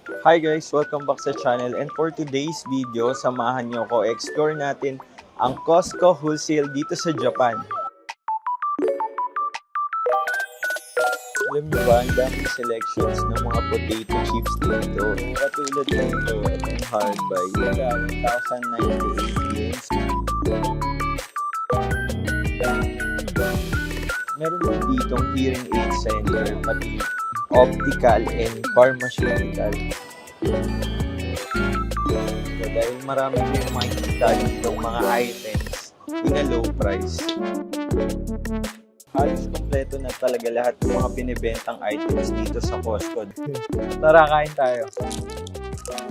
Hi guys! Welcome back sa channel, and for today's video, samahan niyo ko explore natin ang Costco Wholesale dito sa Japan. Alam niyo ba, ang daming selections ng mga potato chips dito. Katulad nito, itong hard buy, 1,098 yens. Meron din ditong hearing aid center, pati optical and pharmaceutical. So, dahil marami kayong makikita ditong mga items in a low price. Halos kompleto na talaga lahat ng mga binibentang items dito sa Costco. Tara, kain tayo.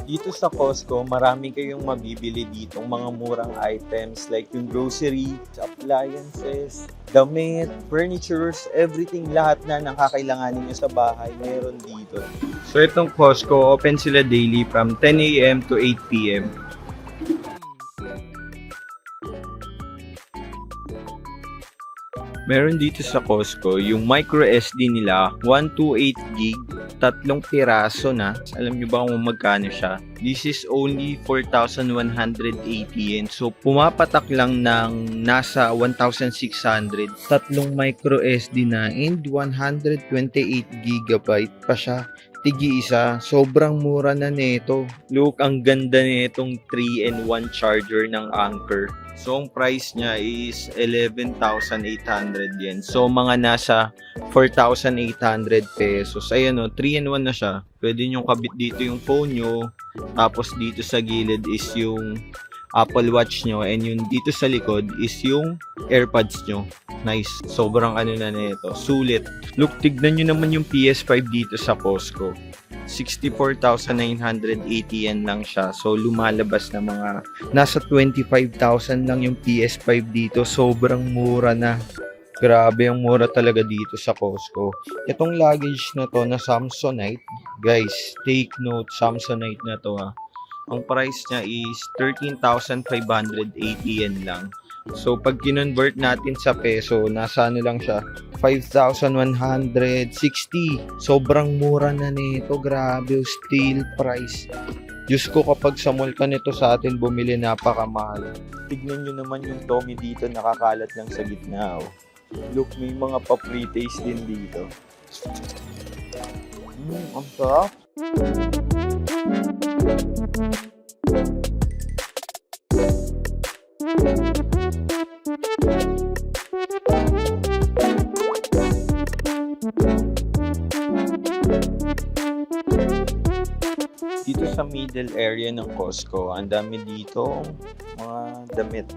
Dito sa Costco, marami kayong mabibili ditong mga murang items like yung grocery, appliances, damit, furnitures, everything, lahat na ng kakailanganin nyo sa bahay, meron dito. So itong Costco, open sila daily from 10 a.m. to 8 p.m. Meron dito sa Costco yung micro SD nila, 128GB, tatlong piraso na. Alam nyo ba kung magkano siya? This is only 4,180 yen. So, pumapatak lang ng nasa 1,600. Tatlong micro SD na and 128GB pa siya. Tigi-isa. Sobrang mura na nito. Look, ang ganda nitong 3-in-1 charger ng Anker. So, ang price niya is 11,800 yen. So, mga nasa 4,800 pesos. Ayan o, 3-in-1 na siya. Pwede nyo kabit dito yung phone nyo. Tapos dito sa gilid is yung Apple Watch nyo. And yung dito sa likod is yung AirPods nyo. Nice. Sobrang ano na nito. Sulit. Look, tignan nyo naman yung PS5 dito sa Costco. 64,980 yen lang siya. So, lumalabas na mga nasa 25,000 lang yung PS5 dito. Sobrang mura na. Grabe, ang mura talaga dito sa Costco. Itong luggage na to na Samsonite, guys, take note, Samsonite na to ha. Ang price niya is 13,580 yen lang. So, pag kinonvert natin sa peso, nasa ano lang siya, 5,160. Sobrang mura na nito. Grabe, steal price. Diyos ko, kapag sa mall ka nito sa atin bumili, napakamahal. Tignan nyo naman yung Tommy dito, nakakalat lang sa gitna. Oh. Look, may mga pa-pre-taste din dito. Ang sarap. Dito sa middle area ng Costco, ang dami dito mga damit.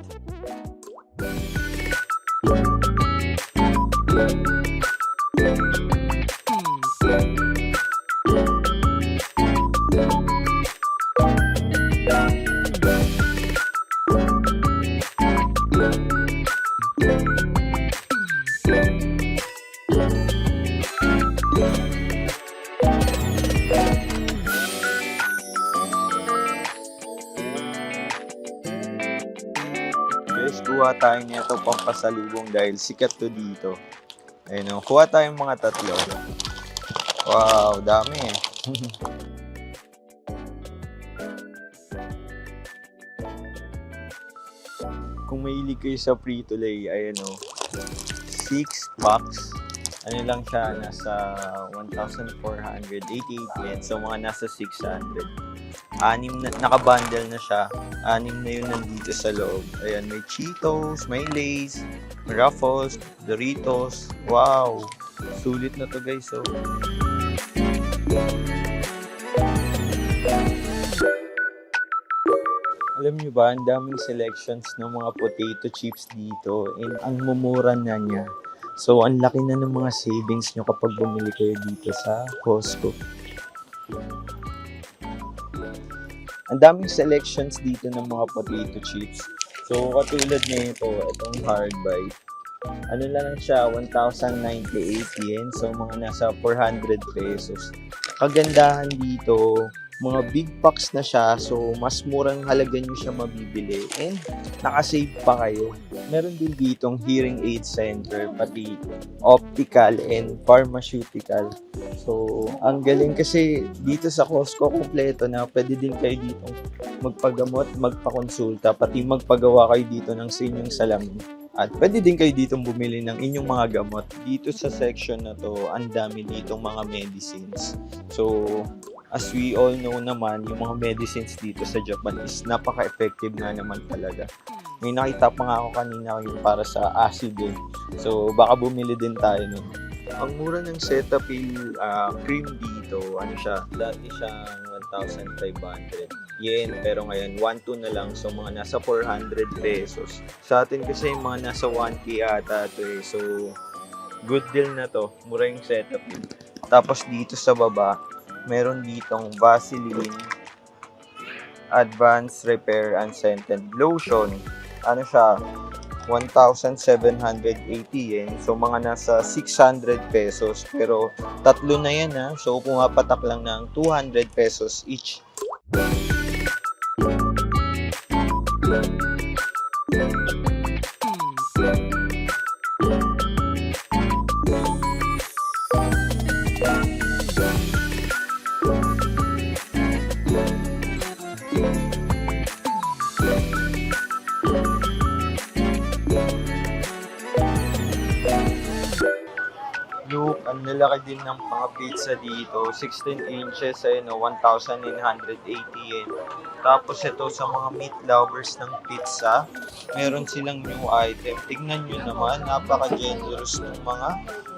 Guys, kuha tayo nito pampasalubong dahil sikat to dito. Ayun o, kuha tayong mga tatlo. Wow, dami eh. Kung mahilig kayo sa Frito-Lay, ayun o, 6 packs. Ano lang siya, nasa 1,488 yen. So, mga nasa 600. Anim na, naka-bundle na siya. Anim na yun nandito sa loob. Ayan, may Cheetos, may Lay's, Ruffles, Doritos. Wow! Sulit na to guys, so. Alam nyo ba, ang daming selections ng mga potato chips dito. And ang mumura na niya. So, ang laki na ng mga savings nyo kapag bumili kayo dito sa Costco. Ang daming selections dito ng mga potato chips. So, katulad na ito, itong hard buy. Ano lang siya, 1,098 yen. So, mga nasa 400 pesos. Kagandahan dito, mga big packs na siya, so mas murang halaga nyo siya mabibili and nakasave pa kayo. Meron din ditong hearing aid center, pati optical and pharmaceutical. So ang galing kasi dito sa Costco kompleto na, pwede din kayo dito magpagamot, magpakonsulta, pati magpagawa kayo dito ng sa inyong salamin. At pwede din kayo dito bumili ng inyong mga gamot. Dito sa section na to, ang dami ditong mga medicines. So, as we all know naman, yung mga medicines dito sa Japan is napaka-effective na naman talaga. May nakita pa nga ako kanina yung para sa acid eh. So, baka bumili din tayo nun. Ang mura ng Cetaphil cream dito, ano siya, dati siyang 1,500 yen, pero ngayon 1,2 na lang, so mga nasa 400 pesos. Sa atin kasi yung mga nasa 1K ata ito eh, so good deal na to, mura yung Cetaphil. Tapos dito sa baba, meron ditong Vaseline Advanced Repair and Scented Lotion. Ano siya? 1,780 yen. So, mga nasa 600 pesos. Pero, tatlo na yan ha. So, pumapatak lang ng 200 pesos each. Look, ang nalaki din ng mga pizza dito. 16 inches, ayun o, 1,980 yen. Tapos ito sa mga meat lovers ng pizza, meron silang new item. Tignan nyo naman, napaka-generous ng mga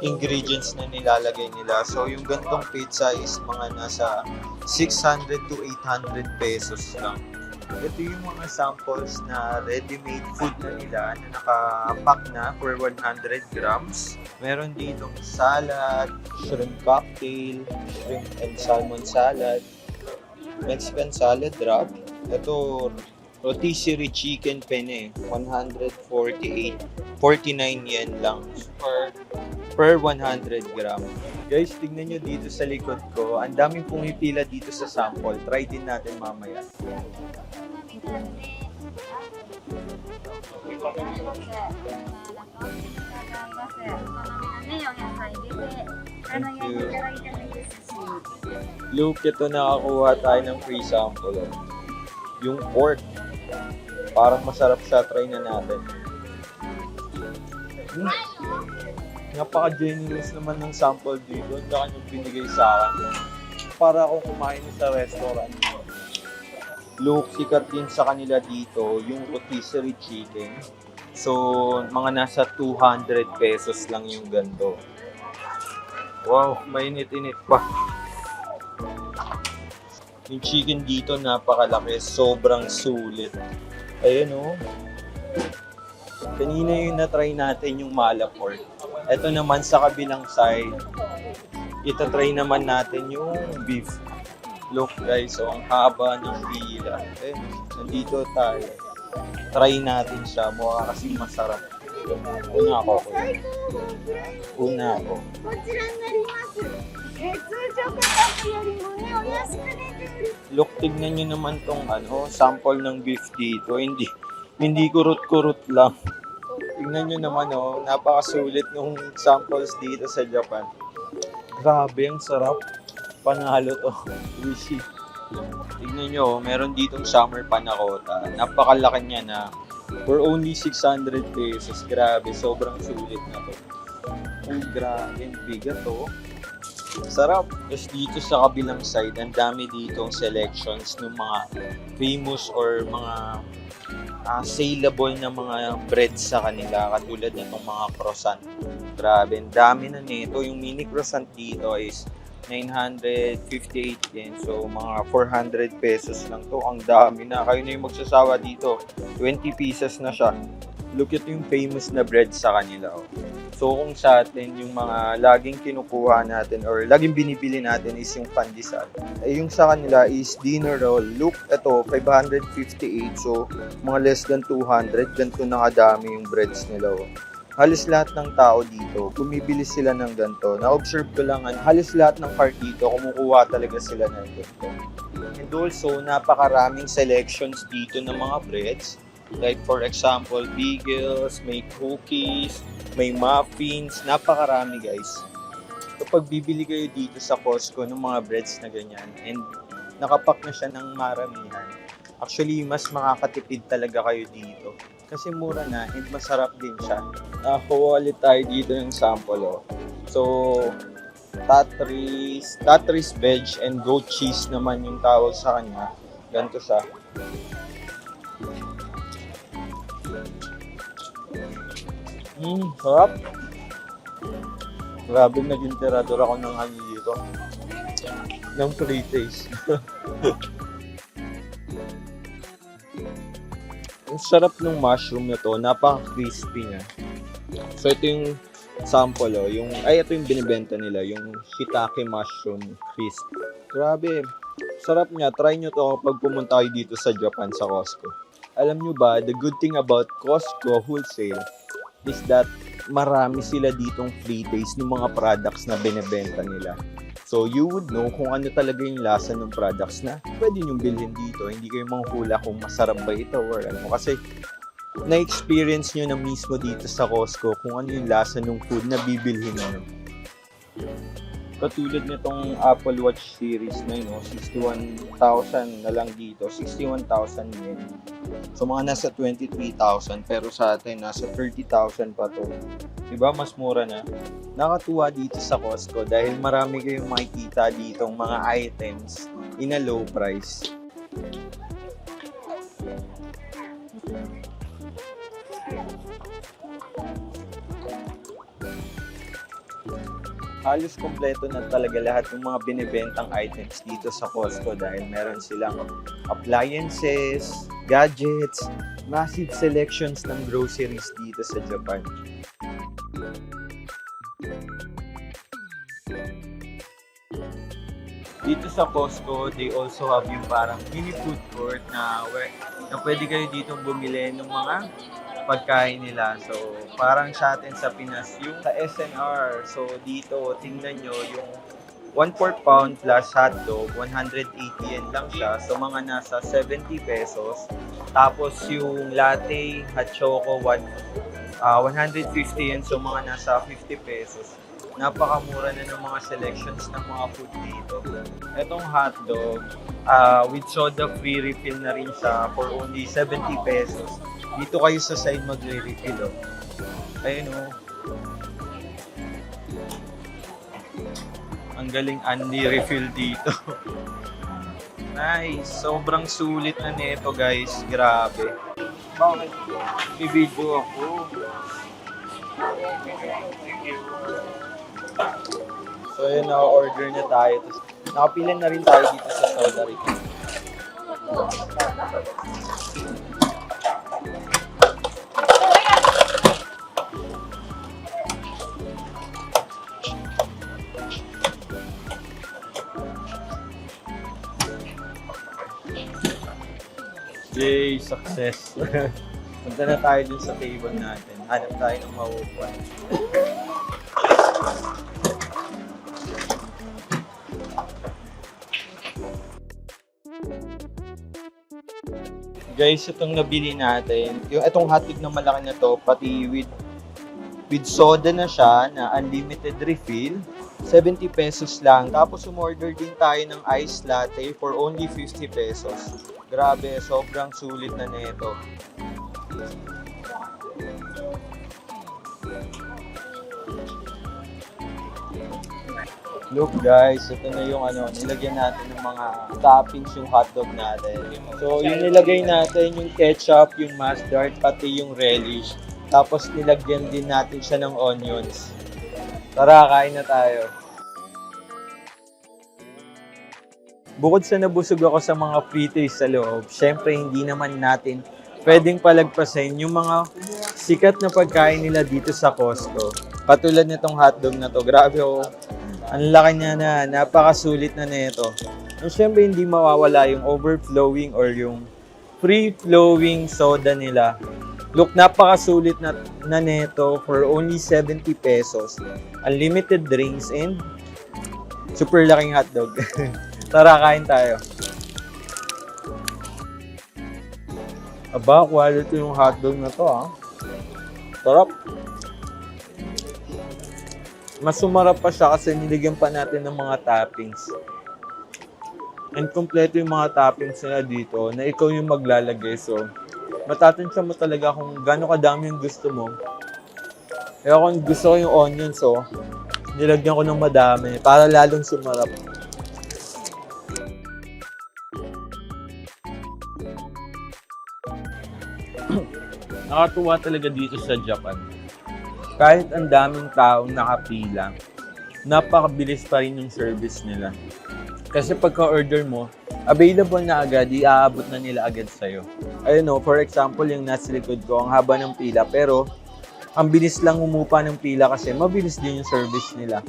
ingredients na nilalagay nila. So, yung gantong pizza is mga nasa 600 to 800 pesos lang. Ito yung mga samples na ready-made food na nila na nakapack na for 100 grams. Meron ditong salad, shrimp cocktail, shrimp and salmon salad, Mexican salad wrap. Ito, rotisserie chicken penne, 149 yen lang per 100 gram. Guys, tignan nyo dito sa likod ko. Ang daming pumipila dito sa sample. Try din natin mamaya. Thank you. Look, ito nakakuha tayo ng free sample. Yung pork. Parang masarap siya. Try na natin. Napaka-generous naman ng sample dito. Ang laki yung binigay sa akin. Para akong kumain sa restaurant. Look, sikat din sa kanila dito yung rotisserie chicken. So, mga nasa 200 pesos lang yung ganito. Wow, mainit-init pa. Yung chicken dito napakalaki, sobrang sulit. Ayun oh. Kanina yung na-try natin yung mala pork. Ito naman sa kabilang side, ita-try naman natin yung beef. Look guys, so ang haba ng pila. Nandito tayo. Try natin siya, mukha kasi masarap. Una ako. Look, tignan nyo naman tong sample ng beef dito. Hindi kurut-kurut lang. Tignan nyo naman napakasulit ng samples dito sa Japan. Grabe, ang sarap. Panalo to. Rishi. Tignan nyo, meron ditong summer panna cotta. Napakalaki niya na for only 600 pesos. Grabe, sobrang sulit na to. Oh, grabe, bigat to. Sarap. Tapos dito sa kabilang side, ang dami ditong selections ng mga famous or mga saleable na mga bread sa kanila. Katulad nitong mga croissant. Grabe, ang dami na nito. Yung mini croissant dito is 958 yen. So, mga 400 pesos lang to. Ang dami na. Kayo na yung magsasawa dito. 20 pieces na siya. Look at yung famous na bread sa kanila. So, kung sa atin, yung mga laging kinukuha natin or laging binibili natin is yung pandesal. Yung sa kanila is dinner roll. Look, ito, 558. So, mga less than 200. Ganito nakadami yung breads nila. halos lahat ng tao dito, bumibili sila ng ganito. Na-observe ko lang, halos lahat ng cart dito, kumukuha talaga sila ng ganito. And also, napakaraming selections dito ng mga breads. Like for example, bagels, may cookies, may muffins, napakarami guys. Kapag bibili kayo dito sa Costco ng mga breads na ganyan, and nakapack na siya ng maramihan, actually, mas makakatipid talaga kayo dito. Kasi mura na and masarap din siya. Nakakuha ulit tayo dito yung sample. Oh. So, Tatris veg and goat cheese naman yung tawag sa kanya. Ganito siya. Sarap. Grabe, naging tirador ako ng ano dito. Ng free taste. Ang sarap ng mushroom na to, napaka-crispy niya. So ito yung sample ito yung binibenta nila, yung shiitake mushroom crisp. Grabe, sarap niya. Try nyo to kapag pumunta kayo dito sa Japan sa Costco. Alam nyo ba, the good thing about Costco wholesale is that marami sila ditong free taste ng mga products na binibenta nila. So, you would know kung ano talaga yung lasa ng products na pwede nyo bilhin dito. Hindi kayo manghula kung masarap ba ito or ano. Kasi, na-experience nyo na mismo dito sa Costco kung ano yung lasa ng food na bibilhin nyo. Katulad nitong Apple Watch series na yun, 61,000 na lang dito. 61,000 yen. So, mga nasa 23,000. Pero sa atin, nasa 30,000 pa to. Diba? Mas mura na. Nakatuwa dito sa Costco dahil marami kayong makikita ditong mga items in a low price. Halos kompleto na talaga lahat ng mga binibentang items dito sa Costco dahil meron silang appliances, gadgets, massive selections ng groceries dito sa Japan. Dito sa Costco, they also have yung parang mini food court na pwede kayo dito bumili ng mga pagkain nila. So, parang sa atin sa Pinas, yung sa SNR. So, dito, tingnan nyo, yung 1/4 pound plus hotdog, 180 yen lang siya. So, mga nasa 70 pesos. Tapos, yung latte, hot choco, 150 yen. So, mga nasa 50 pesos. Napakamura na ng mga selections ng mga food dito. Etong hotdog, with soda free refill na rin siya for only 70 pesos. Dito kayo sa side magre-refill, oh. Ayun, oh. Ang galing unli-refill dito. Nice. Sobrang sulit na nito, guys. Grabe. Bakit? May video ako. So, yun, naka-order na tayo. Nakapila na rin tayo dito sa soda refill. Yay! Success! Punta na tayo dun sa table natin. Hanap tayo ng mauupuan. Guys, itong nabili natin, itong hotdog na malaki na to, pati with soda na siya, na unlimited refill, 70 pesos lang. Tapos umorder din tayo ng iced latte for only 50 pesos. Grabe, sobrang sulit na nito. Look guys, ito na yung nilagyan natin ng mga toppings yung hotdog natin. So yung nilagay natin yung ketchup, yung mustard, pati yung relish. Tapos nilagyan din natin siya ng onions. Tara, kain na tayo. Bukod sa nabusog ako sa mga free taste sa loob, syempre hindi naman natin pwedeng palagpasin yung mga sikat na pagkain nila dito sa Costco. Katulad nitong hotdog na to, grabe oh. Ang laki niya na, napakasulit na nito. And syempre hindi mawawala yung overflowing or yung free-flowing soda nila. Look, napakasulit na neto for only 70 pesos. Unlimited drinks and super laking hotdog. Tara, kain tayo. Aba, quality yung hotdog na to, ha. Sarap. Mas sumarap pa siya kasi niligyan pa natin ng mga toppings. And kompleto yung mga toppings nila dito na ikaw yung maglalagay. So, matatansya mo talaga kung gaano kadami yung gusto mo. Kaya kung gusto ko yung onion, so nilagyan ko ng madami para lalong sumarap. Nakatuwa talaga dito sa Japan. Kahit ang daming taong nakapila, napakabilis pa rin yung service nila. Kasi pagka-order mo, available na agad, iaabot na nila agad sa'yo. Ayun o, for example, yung nasa likod ko, ang haba ng pila, pero ang bilis lang umupa ng pila kasi mabilis din yung service nila.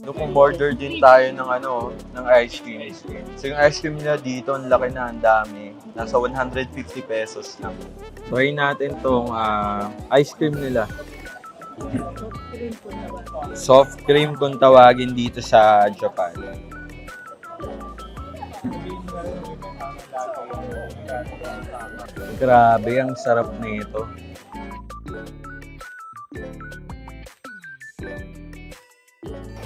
Nung order din tayo ng ice cream. So yung ice cream nila dito, ang laki na, ang dami. Nasa 150 pesos lang. Try natin tong ice cream nila. Soft cream kung tawagin dito sa Japan. Grabe, ang sarap nito.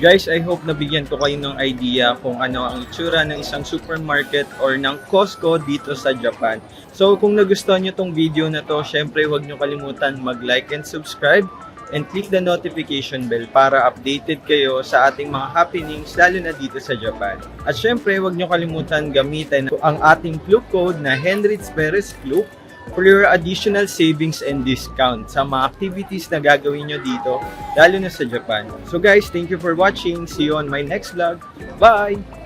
Guys, I hope nabigyan ko kayo ng idea kung ano ang itsura ng isang supermarket or ng Costco dito sa Japan. So kung nagustuhan nyo tong video na to, syempre huwag nyo kalimutan mag-like and subscribe and click the notification bell para updated kayo sa ating mga happenings lalo na dito sa Japan. At syempre huwag nyo kalimutan gamitin ang ating club code na Henrich Perez Club for your additional savings and discount sa mga activities na gagawin nyo dito, lalo na sa Japan. So guys, thank you for watching. See you on my next vlog. Bye!